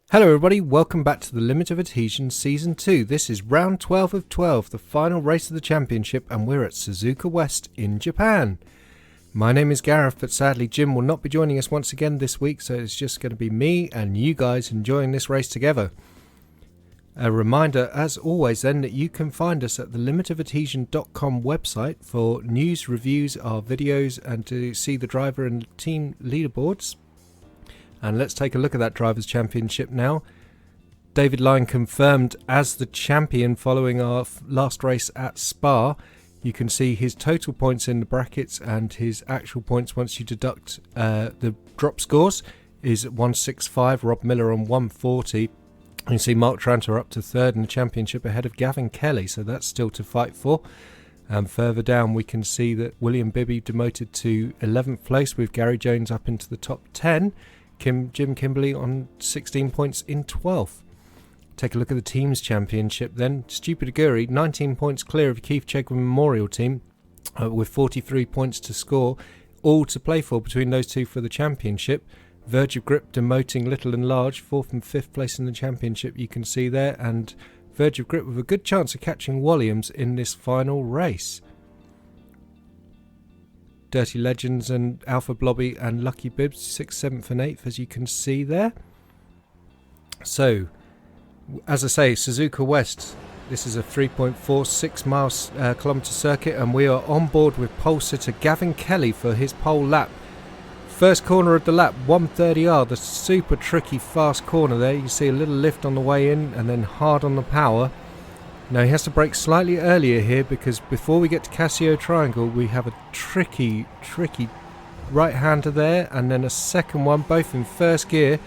Hello everybody, welcome back to the Limit of Adhesion Season 2. This is round 12 of 12, the final race of the championship, and we're at Suzuka West in Japan. My name is Gareth, but sadly Jim will not be joining us once again this week, so it's just going to be me and you guys enjoying this race together. A reminder, as always then, that you can find us at the limitofadhesion.com website for news, reviews, our videos, and to see the driver and team leaderboards. And let's take a look at that Drivers' Championship now. David Lyne confirmed as the champion following our last race at Spa. You can see his total points in the brackets and his actual points once you deduct the drop scores is 165, Rob Miller on 140. You can see Mark Tranter up to third in the championship ahead of Gavin Kelly, so that's still to fight for. And further down we can see that William Bibby demoted to 11th place with Gary Jones up into the top 10. Jim Kimberley on 16 points in 12th. Take a look at the team's championship then. Stupid Aguri 19 points clear of Keith Chegwin Memorial Team with 43 points to score, all to play for between those two for the championship. Verge of Grip demoting Little and Large, 4th and 5th place in the championship you can see there, and Verge of Grip with a good chance of catching Williams in this final race. Dirty Legends and Alpha Blobby and Lucky Bibbs 6th, 7th and 8th as you can see there. So, as I say, Suzuka West, this is a 3.46 kilometre circuit, and we are on board with pole sitter Gavin Kelly for his pole lap. First corner of the lap, 130R, the super tricky fast corner there. You can see a little lift on the way in and then hard on the power. Now he has to brake slightly earlier here because before we get to Casio Triangle we have a tricky right-hander there and then a second one, both in first gear,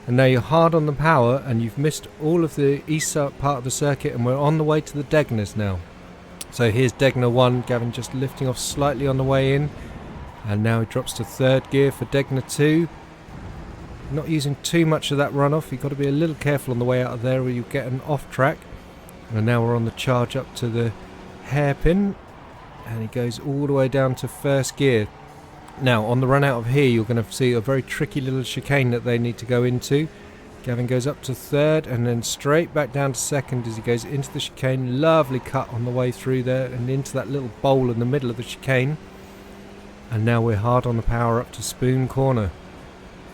and now you're hard on the power and you've missed all of the east part of the circuit, and we're on the way to the Degners now. So here's Degner 1, Gavin just lifting off slightly on the way in, and now he drops to third gear for Degner 2. Not using too much of that runoff, you've got to be a little careful on the way out of there or you get an off track. And now we're on the charge up to the hairpin, and he goes all the way down to first gear. Now on the run out of here you're going to see a very tricky little chicane that they need to go into. Gavin goes up to third and then straight back down to second as he goes into the chicane. Lovely cut on the way through there and into that little bowl in the middle of the chicane. And now we're hard on the power up to Spoon Corner.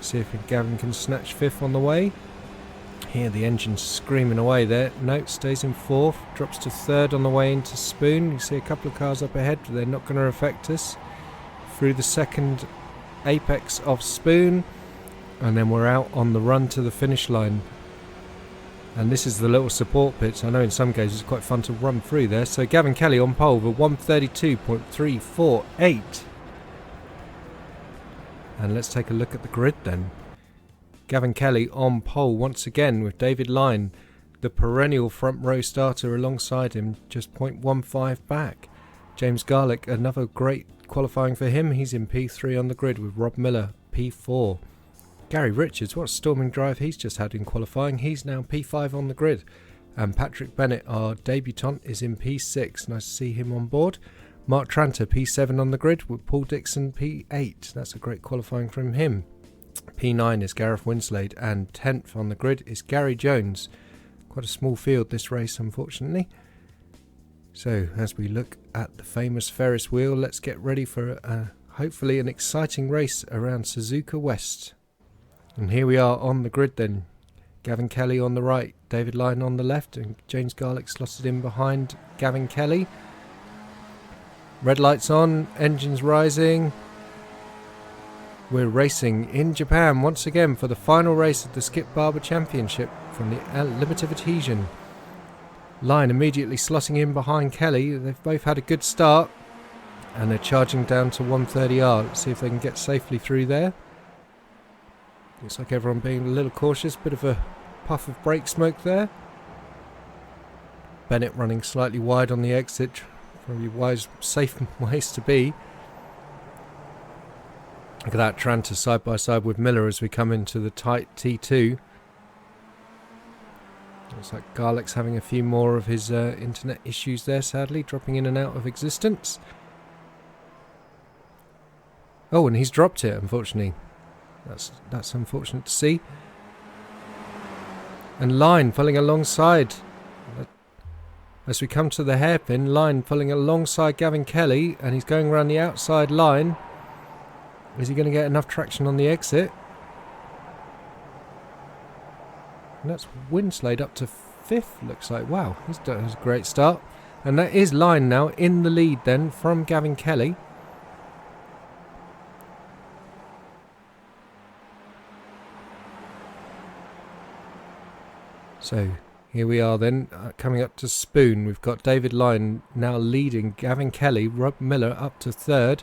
See if Gavin can snatch fifth on the way. Here the engine's screaming away there. No, stays in fourth, drops to third on the way into Spoon. You see a couple of cars up ahead, but they're not going to affect us. Through the second apex of Spoon, and then we're out on the run to the finish line. And this is the little support pits. I know in some cases it's quite fun to run through there. So Gavin Kelly on pole with 132.348. And let's take a look at the grid then. Gavin Kelly on pole once again with David Lyne, the perennial front row starter alongside him, just 0.15 back. James Garlick, another great qualifying for him. He's in P3 on the grid with Rob Miller, P4. Gary Richards, what a storming drive he's just had in qualifying. He's now P5 on the grid. And Patrick Bennett, our debutant, is in P6. Nice to see him on board. Mark Tranter, P7 on the grid with Paul Dixon, P8. That's a great qualifying from him. P9 is Gareth Winslade, and 10th on the grid is Gary Jones. Quite a small field this race, unfortunately. So as we look at the famous Ferris wheel, let's get ready for hopefully an exciting race around Suzuka West. And here we are on the grid then. Gavin Kelly on the right, David Lyne on the left, and James Garlick slotted in behind Gavin Kelly. Red lights on, engines rising. We're racing in Japan once again for the final race of the Skip Barber Championship from the Limit of Adhesion. Lyne immediately slotting in behind Kelly. They've both had a good start and they're charging down to 130R. Let's see if they can get safely through there. Looks like everyone being a little cautious. Bit of a puff of brake smoke there. Bennett running slightly wide on the exit. Probably wise, safe ways to be. Look at that, Tranter side by side with Miller as we come into the tight T2. Looks like Garlick's having a few more of his internet issues there, sadly, dropping in and out of existence. Oh, and he's dropped it, unfortunately. That's unfortunate to see. And Line pulling alongside. As we come to the hairpin, Line pulling alongside Gavin Kelly, and he's going around the outside line. Is he going to get enough traction on the exit? And that's Winslade up to 5th, looks like. Wow, he's done a great start. And that is Line now in the lead then from Gavin Kelly. So here we are then, coming up to Spoon. We've got David Line now leading Gavin Kelly, Rob Miller up to 3rd.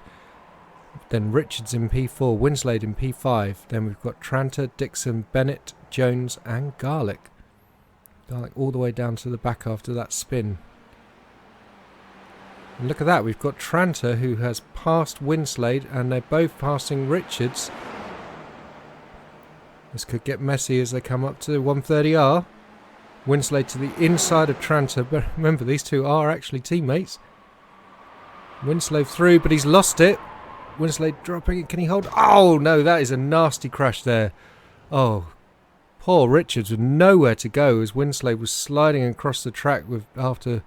Then Richards in P4, Winslade in P5. Then we've got Tranter, Dixon, Bennett, Jones and Garlic. Garlic all the way down to the back after that spin. And look at that, we've got Tranter who has passed Winslade and they're both passing Richards. This could get messy as they come up to 130R. Winslade to the inside of Tranter, but remember these two are actually teammates. Winslade through, but he's lost it. Winslade dropping it, can he hold? Oh no, that is a nasty crash there. Oh, poor Richards with nowhere to go as Winslade was sliding across the track after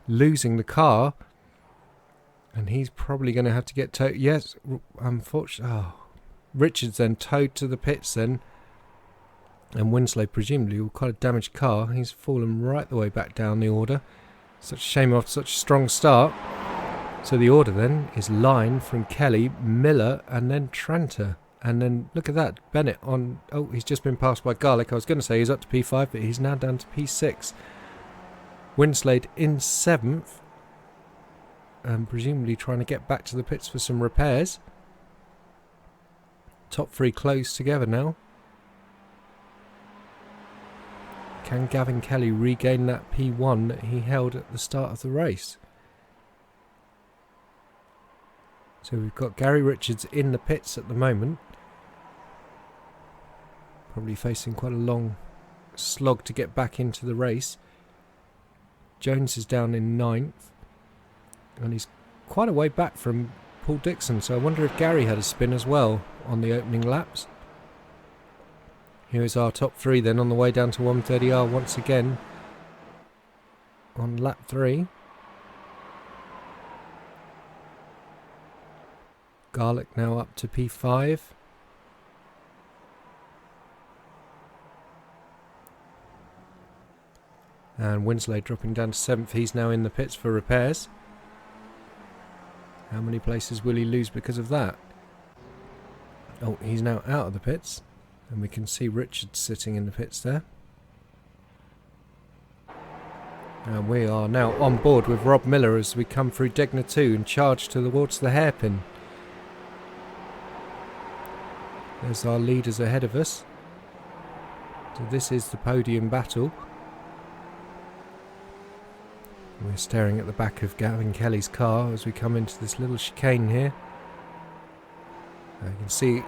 losing the car. And he's probably going to have to get towed. Yes, unfortunately. Oh. Richards then towed to the pits then. And Winslade presumably with quite a damaged car. He's fallen right the way back down the order. Such a shame after such a strong start. So the order then is Line from Kelly, Miller and then Tranter. And then look at that, Bennett on... Oh, he's just been passed by Garlic. I was going to say he's up to P5, but he's now down to P6. Winslade in 7th. And presumably trying to get back to the pits for some repairs. Top 3 close together now. Can Gavin Kelly regain that P1 that he held at the start of the race? So we've got Gary Richards in the pits at the moment. Probably facing quite a long slog to get back into the race. Jones is down in 9th. And he's quite a way back from Paul Dixon. So I wonder if Gary had a spin as well on the opening laps. Here's our top 3 then on the way down to 130R once again on lap 3. Garlic now up to P5. And Winslade dropping down to 7th. He's now in the pits for repairs. How many places will he lose because of that? Oh, he's now out of the pits. And we can see Richards sitting in the pits there. And we are now on board with Rob Miller as we come through Degner 2 and charge towards the hairpin. There's our leaders ahead of us. So this is the podium battle. We're staring at the back of Gavin Kelly's car as we come into this little chicane here. You can see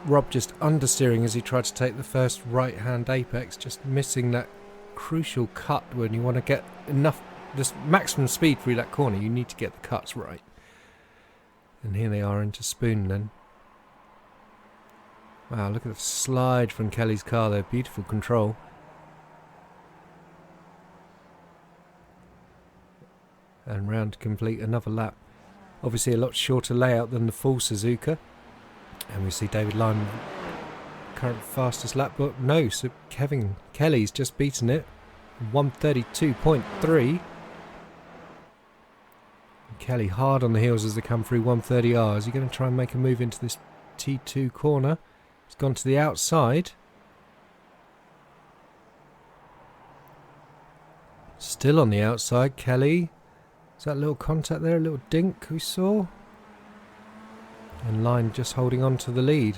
Rob just understeering as he tried to take the first right-hand apex, just missing that crucial cut when you want to get enough, just maximum speed through that corner. You need to get the cuts right. And here they are into Spoon then. Wow, look at the slide from Kelly's car there. Beautiful control. And round to complete another lap. Obviously a lot shorter layout than the full Suzuka. And we see David Line, current fastest lap, but no, so Kevin Kelly's just beaten it. 132.3. Kelly hard on the heels as they come through 130R. Is he going to try and make a move into this T2 corner? He's gone to the outside. Still on the outside, Kelly. Is that a little contact there, a little dink we saw? And Line just holding on to the lead.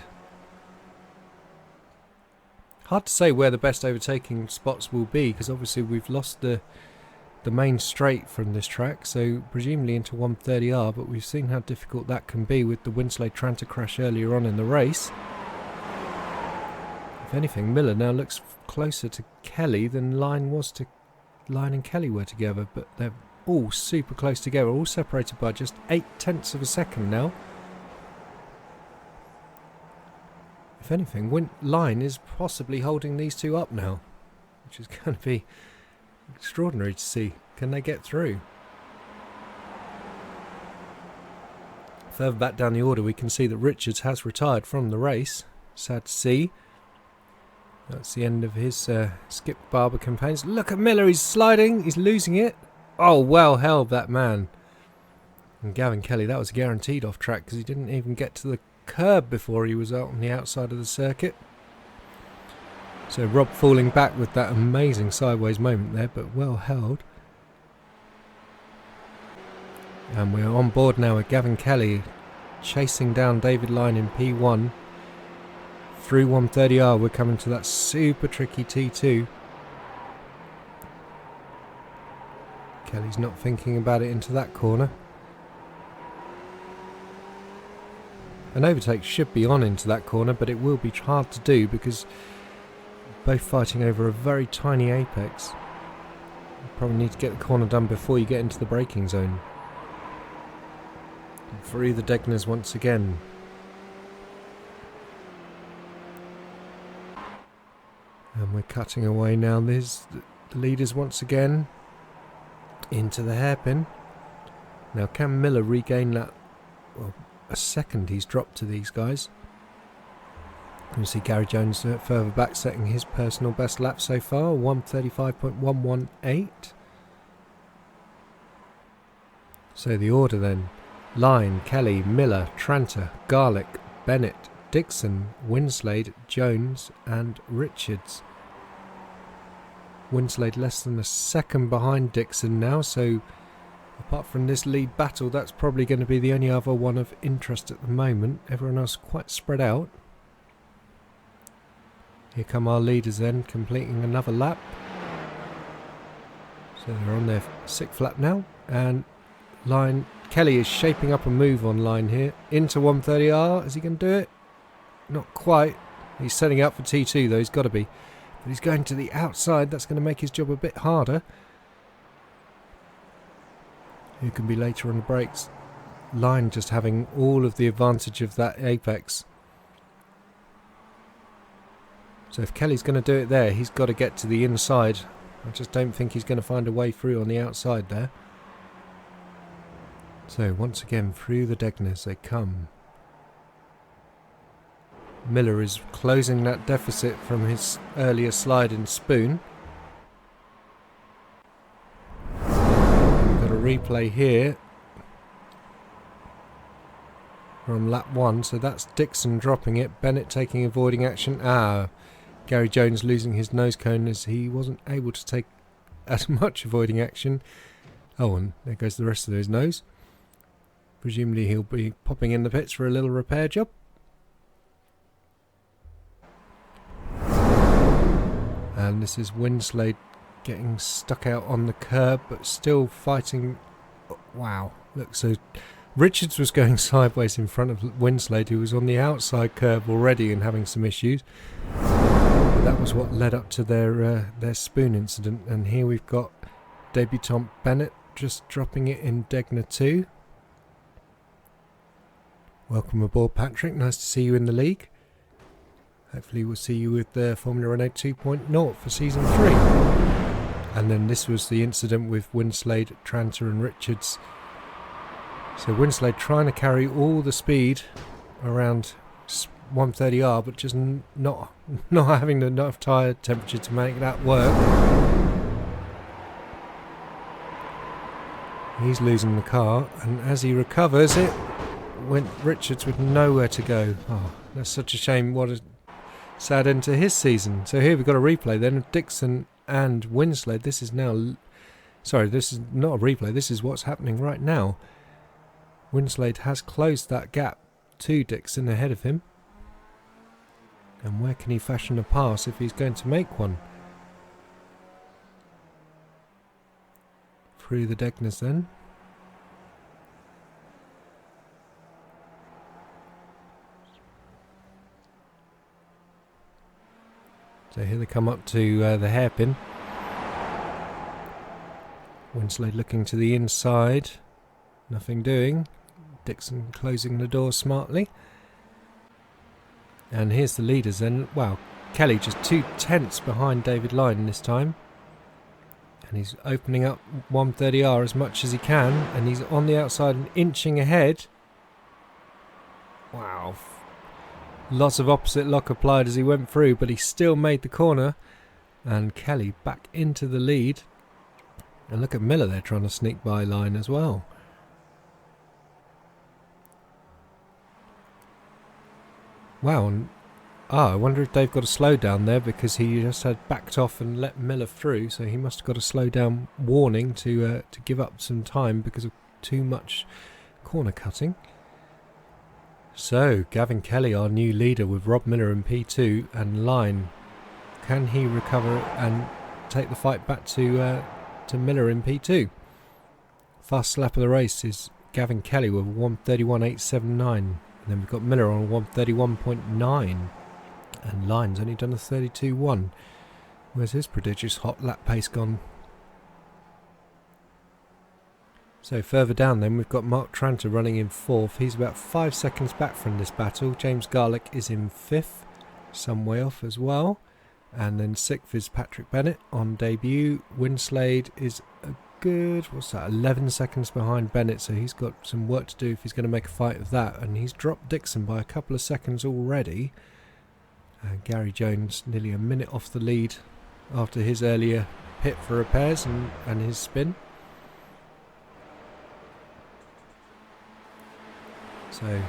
Hard to say where the best overtaking spots will be, because obviously we've lost the main straight from this track, so presumably into 130R, but we've seen how difficult that can be with the Winslade Tranter crash earlier on in the race. If anything, Miller now looks closer to Kelly than Line and Kelly were together, but they're all super close together, all separated by just 0.8 of a second now. If anything, Line is possibly holding these two up now. which is going to be extraordinary to see. Can they get through? Further back down the order, we can see that Richards has retired from the race. Sad to see. That's the end of his Skip Barber campaigns. Look at Miller, he's sliding, he's losing it. Oh, well held, that man. And Gavin Kelly, that was guaranteed off track because he didn't even get to the curb before he was out on the outside of the circuit. So Rob falling back with that amazing sideways moment there, but well held. And we're on board now with Gavin Kelly chasing down David Lyne in P1. Through 130R, we're coming to that super tricky T2. Kelly's not thinking about it into that corner. An overtake should be on into that corner, but it will be hard to do because both fighting over a very tiny apex. You probably need to get the corner done before you get into the braking zone. Through the Degners once again. And we're cutting away now. There's the leaders once again into the hairpin. Now can Miller regain that? Well, a second he's dropped to these guys. You see Gary Jones further back setting his personal best lap so far, 135.118. So the order then: Lyne, Kelly, Miller, Tranter, Garlick, Bennett, Dixon, Winslade, Jones and Richards. Winslade less than a second behind Dixon now, so apart from this lead battle, that's probably going to be the only other one of interest at the moment. Everyone else quite spread out. Here come our leaders then, completing another lap. So they're on their 6th lap now, and Lyne, Kelly is shaping up a move on Lyne here, into 130R. Is he going to do it? Not quite. He's setting up for T2 though, he's got to be. But he's going to the outside, that's going to make his job a bit harder. Who can be later on the brakes? Lyne just having all of the advantage of that apex. So if Kelly's going to do it there, he's got to get to the inside. I just don't think he's going to find a way through on the outside there. So once again, through the Degners they come. Miller is closing that deficit from his earlier slide in Spoon. We've got a replay here from lap 1, so that's Dixon dropping it, Bennett taking avoiding action. Gary Jones losing his nose cone as he wasn't able to take as much avoiding action. Oh, and there goes the rest of his nose. Presumably he'll be popping in the pits for a little repair job. And this is Winslade getting stuck out on the curb, but still fighting. Wow, look, so Richards was going sideways in front of Winslade, who was on the outside curb already and having some issues. That was what led up to their Spoon incident. And here we've got debutant Bennett just dropping it in Degner 2. Welcome aboard, Patrick. Nice to see you in the league. Hopefully we'll see you with the Formula Renault 2.0 for Season 3. And then this was the incident with Winslade, Tranter and Richards. So Winslade trying to carry all the speed around 130R, but just not having enough tyre temperature to make that work. He's losing the car, and as he recovers it, went Richards with nowhere to go. Oh, that's such a shame. What a sad end to his season. So here we've got a replay then of Dixon and Winslade. This is now... Sorry, this is not a replay. This is what's happening right now. Winslade has closed that gap to Dixon ahead of him. And where can he fashion a pass if he's going to make one? Through the Degners then. So here they come up to the hairpin. Winslade looking to the inside. Nothing doing. Dixon closing the door smartly. And here's the leaders then. Wow, Kelly just 2 tenths behind David Lyne this time. And he's opening up 130R as much as he can. And he's on the outside and inching ahead. Wow. Lots of opposite lock applied as he went through, but he still made the corner. And Kelly back into the lead. And look at Miller there trying to sneak by Lyne as well. Wow. And I wonder if they've got a slow down there, because he just had backed off and let Miller through, so he must have got a slow down warning to give up some time because of too much corner cutting. So Gavin Kelly, our new leader, with Rob Miller in P2 and Lyne. Can he recover and take the fight back to Miller in P2? Fastest lap of the race is Gavin Kelly with 1:31.879, and then we've got Miller on 1:31.9. And Lyne's only done a 32.1. Where's his prodigious hot lap pace gone? So further down then we've got Mark Tranter running in 4th. He's about 5 seconds back from this battle. James Garlick is in 5th, some way off as well. And then 6th is Patrick Bennett on debut. Winslade is a good, 11 seconds behind Bennett, so he's got some work to do if he's going to make a fight of that. And he's dropped Dixon by a couple of seconds already. Gary Jones nearly a minute off the lead after his earlier pit for repairs and his spin. So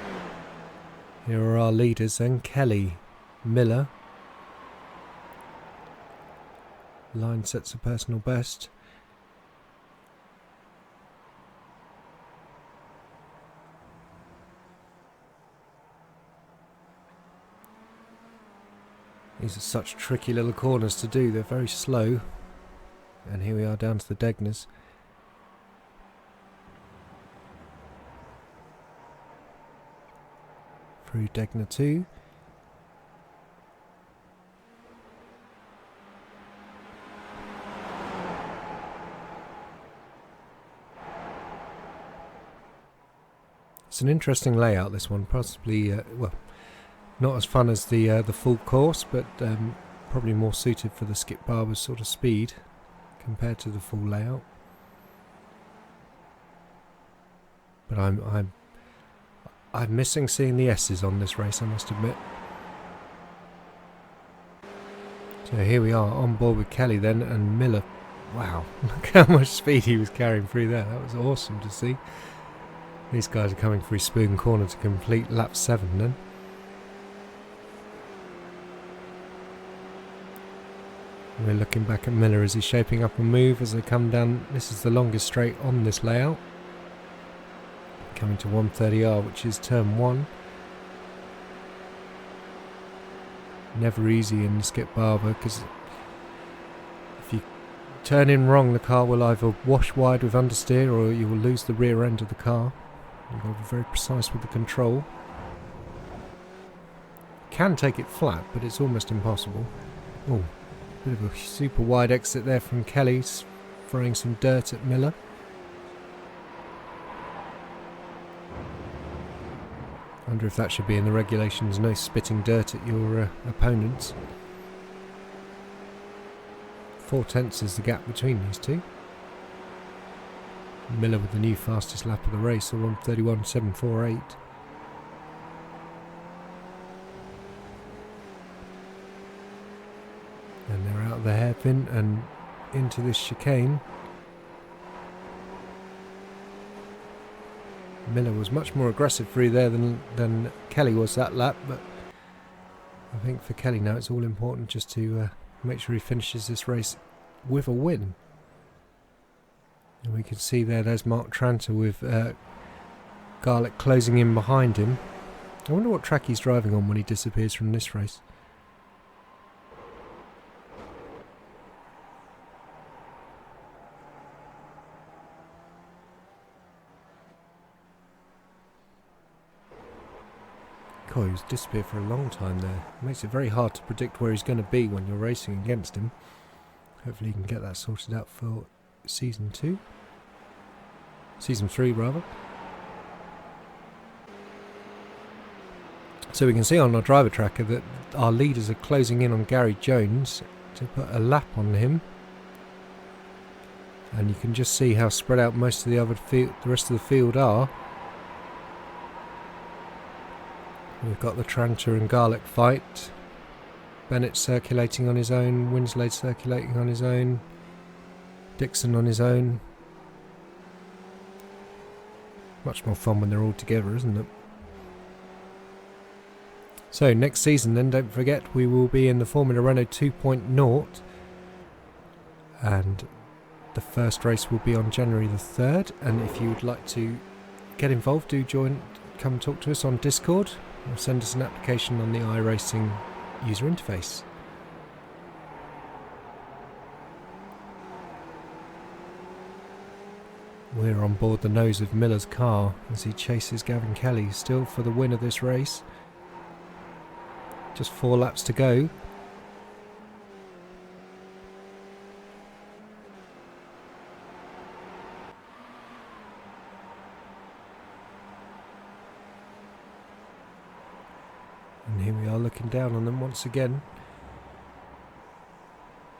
here are our leaders then. Kelly, Miller. Lyne sets a personal best. These are such tricky little corners to do. They're very slow. And here we are down to the Degners. Through Degner 2. It's an interesting layout, this one. Possibly, well, not as fun as the full course, but probably more suited for the Skip Barber's sort of speed compared to the full layout. But I'm missing seeing the S's on this race, I must admit. So here we are on board with Kelly then, and Miller. Wow, look how much speed he was carrying through there. That was awesome to see. These guys are coming through Spoon Corner to complete lap 7 then. We're looking back at Miller as he's shaping up a move as they come down. This is the longest straight on this layout. Coming to 130R, which is turn 1. Never easy in Skip Barber, because if you turn in wrong, the car will either wash wide with understeer or you will lose the rear end of the car. You've got to be very precise with the control. Can take it flat, but it's almost impossible. Oh, bit of a super wide exit there from Kelly, throwing some dirt at Miller. Wonder if that should be in the regulations, no spitting dirt at your opponents. 4 tenths is the gap between these two. Miller with the new fastest lap of the race, a 1:31.748. And they're out of the hairpin and into this chicane. Miller was much more aggressive through there than Kelly was that lap, but I think for Kelly now it's all important just to make sure he finishes this race with a win. And we can see there's Mark Tranter with Garlick closing in behind him. I wonder what track he's driving on when he disappears from this race. God, he's disappeared for a long time there. It makes it very hard to predict where he's going to be when you're racing against him. Hopefully he can get that sorted out for Season 2. Season 3, rather. So we can see on our driver tracker that our leaders are closing in on Gary Jones to put a lap on him. And you can just see how spread out most of the rest of the field are. We've got the Tranter and Garlic fight. Bennett circulating on his own, Winslade circulating on his own, Dixon on his own. Much more fun when they're all together, isn't it? So next season then, don't forget, we will be in the Formula Renault 2.0, and the first race will be on January the 3rd. And if you would like to get involved, do come talk to us on Discord, or send us an application on the iRacing user interface. We're on board the nose of Miller's car as he chases Gavin Kelly, still for the win of this race. Just 4 laps to go. And here we are looking down on them once again.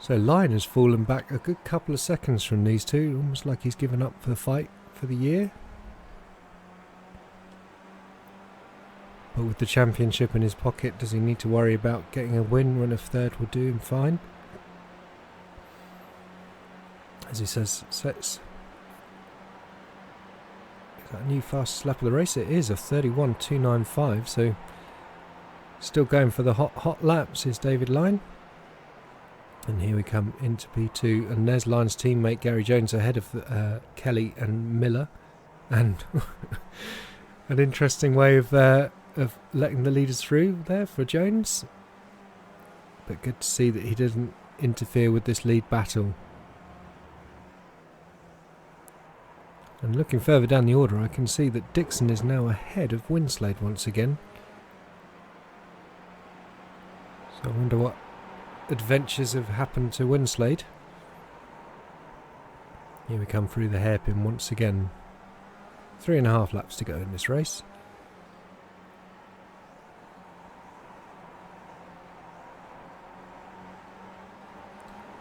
So Lyon has fallen back a good couple of seconds from these two, almost like he's given up for the fight for the year. But with the championship in his pocket, does he need to worry about getting a win when a third will do him fine? As he says, is that a new fastest lap of the race? It is, a 31.295, so still going for the hot laps is David Lyon. And here we come into P2, and there's Lyon's teammate Gary Jones ahead of Kelly and Miller. And an interesting way of letting the leaders through there for Jones. But good to see that he didn't interfere with this lead battle. And looking further down the order, I can see that Dixon is now ahead of Winslade once again. So I wonder what adventures have happened to Winslade. Here we come through the hairpin once again. 3.5 laps to go in this race.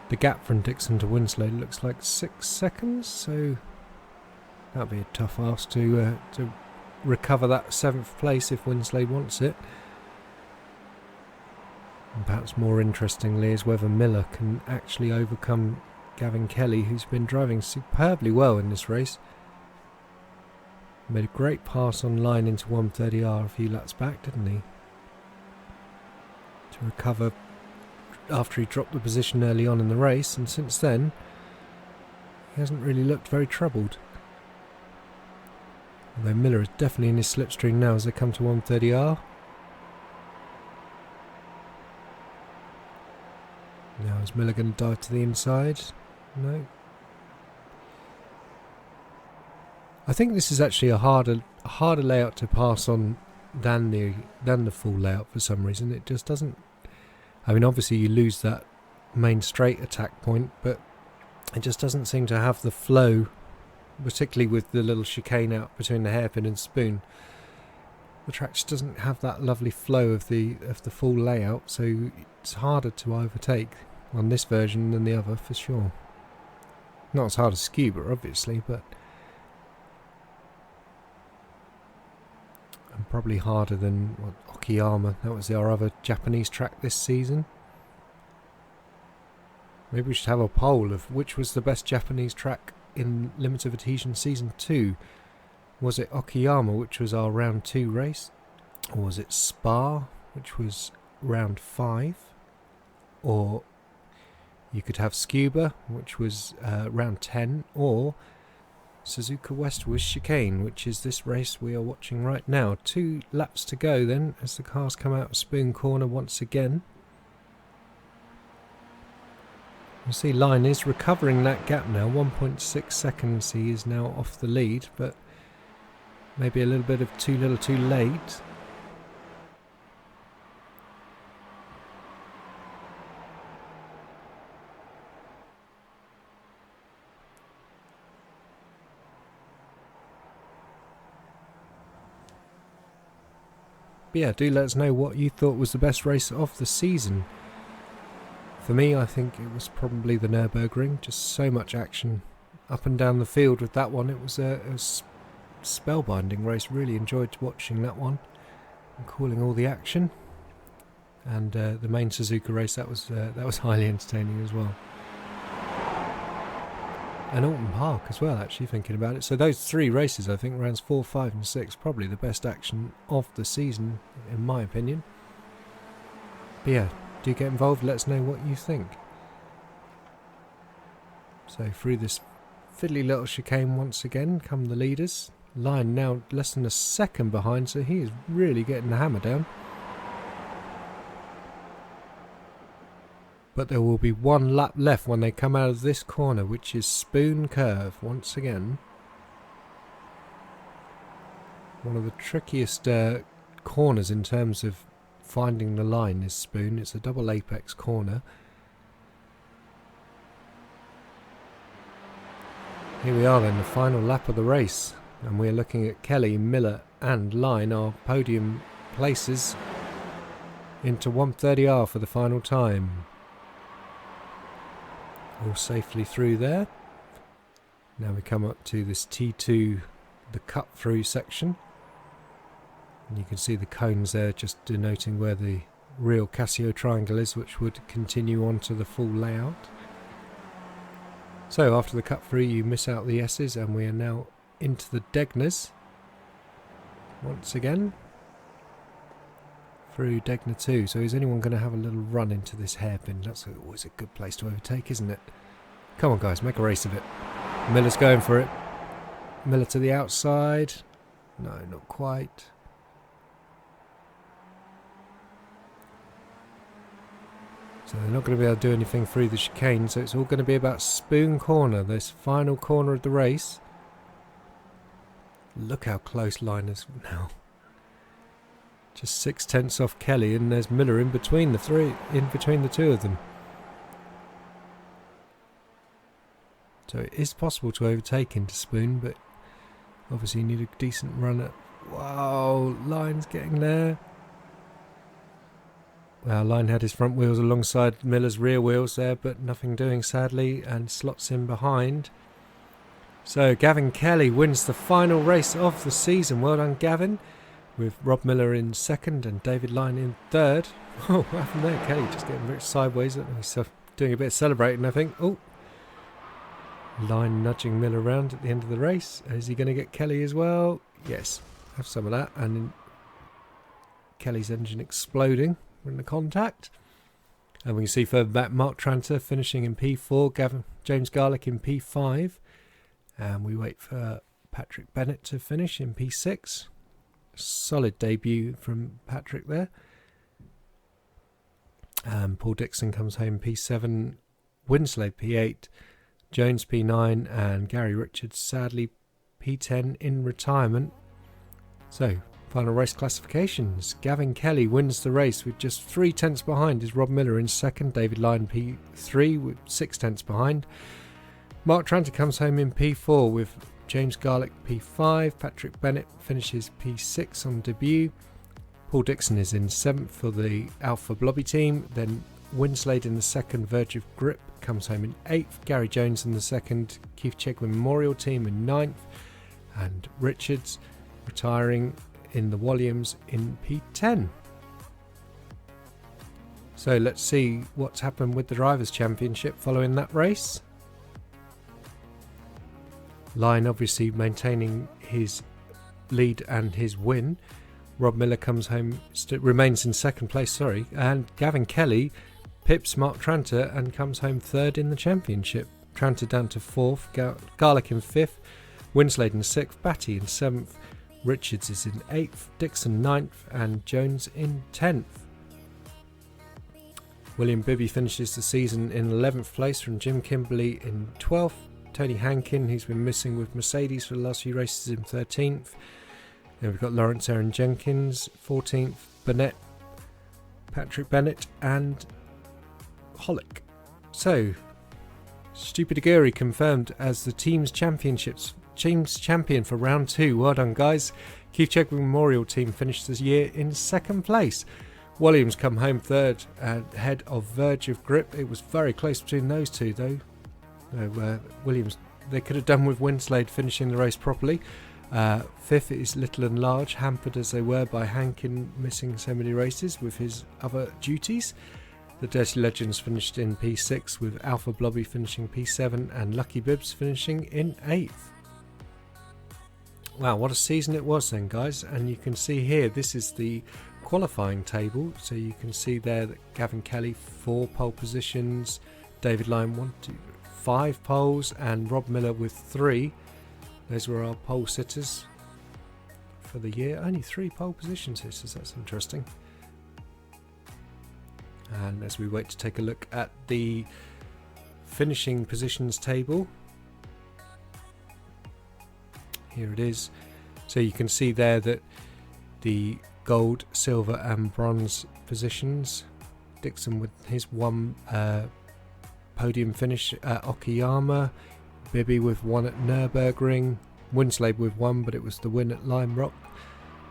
The gap from Dixon to Winslade looks like 6 seconds, so that'll be a tough ask to recover that 7th place if Winslade wants it. And perhaps more interestingly is whether Miller can actually overcome Gavin Kelly, who's been driving superbly well in this race. Made a great pass on line into 130R a few laps back, didn't he? To recover after he dropped the position early on in the race, and since then he hasn't really looked very troubled. Although Miller is definitely in his slipstream now as they come to 130R. Now is Miller going to dive to the inside? No. I think this is actually a harder layout to pass on than the full layout for some reason. It just doesn't. I mean, obviously you lose that main straight attack point, but it just doesn't seem to have the flow, particularly with the little chicane out between the hairpin and spoon. The track just doesn't have that lovely flow of the full layout, so it's harder to overtake on this version than the other for sure. Not as hard as Scuba, obviously, but and probably harder than Okayama. That was our other Japanese track this season. Maybe we should have a poll of which was the best Japanese track in Limits of Adhesion Season 2. Was it Okayama, which was our round 2 race? Or was it Spa, which was round 5? Or you could have Scuba, which was round 10, or Suzuka West was Chicane, which is this race we are watching right now. 2 laps to go then as the cars come out of Spoon Corner once again. You see Lyon is recovering that gap now, 1.6 seconds he is now off the lead, but maybe a little bit of too little too late. But yeah, do let us know what you thought was the best race of the season. For me, I think it was probably the Nürburgring. Just so much action up and down the field with that one. It was a spellbinding race. Really enjoyed watching that one and calling all the action. And the main Suzuka race, that was highly entertaining as well. And Alton Park as well, actually, thinking about it. So those 3 races, I think, rounds 4, 5 and 6, probably the best action of the season, in my opinion. But yeah, do get involved, let us know what you think. So through this fiddly little chicane once again come the leaders. Line now less than a second behind, so he is really getting the hammer down. But there will be 1 lap left when they come out of this corner, which is Spoon Curve once again. One of the trickiest corners in terms of finding the line is Spoon. It's a double apex corner. Here we are then, the final lap of the race. And we're looking at Kelly, Miller and Line, our podium places, into 130R for the final time. All safely through there. Now we come up to this T2, the cut through section. And you can see the cones there just denoting where the real Casio triangle is, which would continue on to the full layout. So after the cut through you miss out the S's, and we are now into the Degners once again through Degner 2. So is anyone going to have a little run into this hairpin? That's always a good place to overtake, isn't it? Come on guys, make a race of it. Miller's going for it. Miller to the outside. No, not quite. So they're not going to be able to do anything through the chicane, so it's all going to be about Spoon Corner, this final corner of the race. Look how close Line is now. Just 6/10 off Kelly, and there's Miller in between the two of them. So it is possible to overtake into Spoon, but obviously you need a decent run at... Wow, Line's getting there. Well, Line had his front wheels alongside Miller's rear wheels there, but nothing doing sadly, and slots in behind. So Gavin Kelly wins the final race of the season. Well done, Gavin, with Rob Miller in second and David Line in third. Oh, what happened there? Kelly just getting very sideways. He's doing a bit of celebrating, I think. Oh, Line nudging Miller around at the end of the race. Is he going to get Kelly as well? Yes, have some of that. And Kelly's engine exploding in the contact. And we can see further back Mark Tranter finishing in P4, James Garlick in P5. And we wait for Patrick Bennett to finish in P6. Solid debut from Patrick there. Paul Dixon comes home P7, Winslow P8, Jones P9, and Gary Richards sadly P10 in retirement. So, final race classifications. Gavin Kelly wins the race with just 3/10 behind is Rob Miller in second, David Line P3 with 6/10 behind. Mark Tranter comes home in P4 with James Garlick P5, Patrick Bennett finishes P6 on debut. Paul Dixon is in 7th for the Alpha Blobby team, then Winslade in the second, Verge of Grip comes home in 8th, Gary Jones in the second, Keith Chegwin Memorial team in 9th, and Richards retiring in the Williams in P10. So let's see what's happened with the Drivers' Championship following that race. Line obviously maintaining his lead and his win. Rob Miller comes home, remains in second place, and Gavin Kelly pips Mark Tranter and comes home third in the championship. Tranter down to 4th, Garlick in 5th, Winslade in 6th, Batty in 7th, Richards is in 8th, Dixon 9th, and Jones in 10th. William Bibby finishes the season in 11th place from Jim Kimberley in 12th. Tony Hankin, who's been missing with Mercedes for the last few races, in 13th. Then we've got Lawrence Aaron Jenkins, 14th, Patrick Bennett, and Hollick. So, Stupid Aguri confirmed as the team's championships team's champion for round 2. Well done, guys. Keith Chegwin Memorial Team finished this year in 2nd place. Williams come home 3rd ahead of Verge of Grip. It was very close between those two, though. Williams, they could have done with Winslade finishing the race properly. 5th is Little and Large, hampered as they were by Hankin missing so many races with his other duties. The Dirty Legends finished in P6 with Alpha Blobby finishing P7 and Lucky Bibbs finishing in 8th. Wow, what a season it was then, guys. And you can see here, this is the qualifying table. So you can see there that Gavin Kelly 4 pole positions, David Lyon 5 poles, and Rob Miller with 3. Those were our pole sitters for the year. Only 3 pole position sitters, that's interesting. And as we wait to take a look at the finishing positions table, here it is. So you can see there that the gold, silver and bronze positions, Dixon with his 1 podium finish at Okayama, Bibby with 1 at Nürburgring, Winslade with 1, but it was the win at Lime Rock,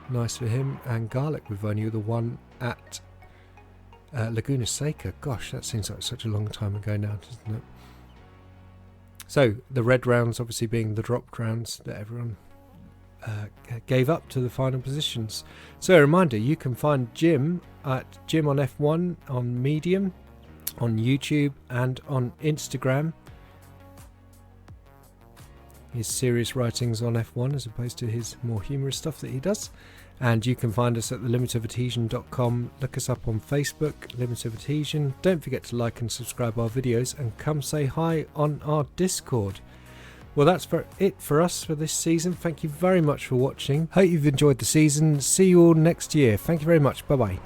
nice for him, and Garlic with only the 1 at Laguna Seca. Gosh, that seems like such a long time ago now, doesn't it? So the red rounds obviously being the dropped rounds that everyone gave up to the final positions. So a reminder, you can find Jim at Jim on F1 on Medium, on YouTube and on Instagram. His serious writings on F1 as opposed to his more humorous stuff that he does. And you can find us at thelimitofadhesion.com. Look us up on Facebook, Limit of Adhesion. Don't forget to like and subscribe our videos and come say hi on our Discord. Well, that's it for us for this season. Thank you very much for watching. Hope you've enjoyed the season. See you all next year. Thank you very much. Bye-bye.